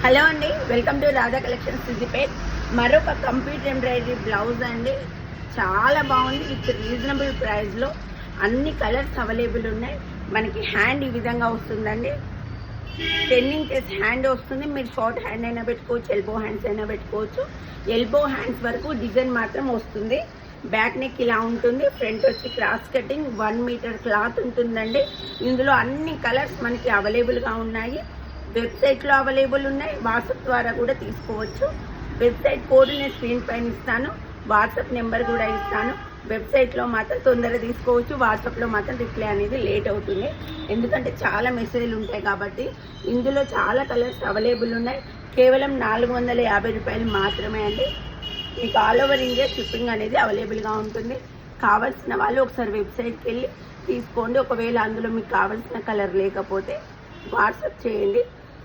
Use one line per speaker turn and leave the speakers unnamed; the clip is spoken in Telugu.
హలో అండి, welcome to Radha collections Siddipet. మరొక కంప్యూటర్ ఎంబ్రాయిడరీ బ్లౌజ్ అండి. చాలా బాగుంది. విత్ రీజనబుల్ ప్రైస్లో అన్ని కలర్స్ అవైలబుల్ ఉన్నాయి. మనకి హ్యాండ్ ఈ విధంగా వస్తుందండి. 10 ఇంచెస్ హ్యాండ్ వస్తుంది. మీరు షార్ట్ హ్యాండ్ అయినా పెట్టుకోవచ్చు, ఎల్బో హ్యాండ్స్ అయినా పెట్టుకోవచ్చు. ఎల్బో హ్యాండ్స్ వరకు డిజైన్ మాత్రం వస్తుంది. బ్యాక్ నెక్ ఇలా ఉంటుంది. ఫ్రంట్ వచ్చి క్రాస్ కటింగ్ 1 మీటర్ క్లాత్ ఉంటుందండి. ఇందులో అన్ని కలర్స్ మనకి అవైలబుల్గా ఉన్నాయి. వెబ్సైట్లో అవైలబుల్ ఉన్నాయి. వాట్సాప్ ద్వారా కూడా తీసుకోవచ్చు. వెబ్సైట్ కోడ్ నేను స్క్రీన్ పైన ఇస్తాను, వాట్సాప్ నెంబర్ కూడా ఇస్తాను. వెబ్సైట్లో మాత్రం తొందరగా తీసుకోవచ్చు, వాట్సాప్లో మాత్రం రిప్లై అనేది లేట్ అవుతుంది. ఎందుకంటే చాలా మెసేజ్లు ఉంటాయి కాబట్టి. ఇందులో చాలా కలర్స్ అవైలబుల్ ఉన్నాయి. కేవలం 450 రూపాయలు మాత్రమే అండి. మీకు ఆల్ ఓవర్ ఇండియా షిప్పింగ్ అనేది అవైలబుల్గా ఉంటుంది. కావాల్సిన వాళ్ళు ఒకసారి వెబ్సైట్కి వెళ్ళి తీసుకోండి. ఒకవేళ అందులో మీకు కావాల్సిన కలర్ లేకపోతే వాట్సాప్ చేయండి.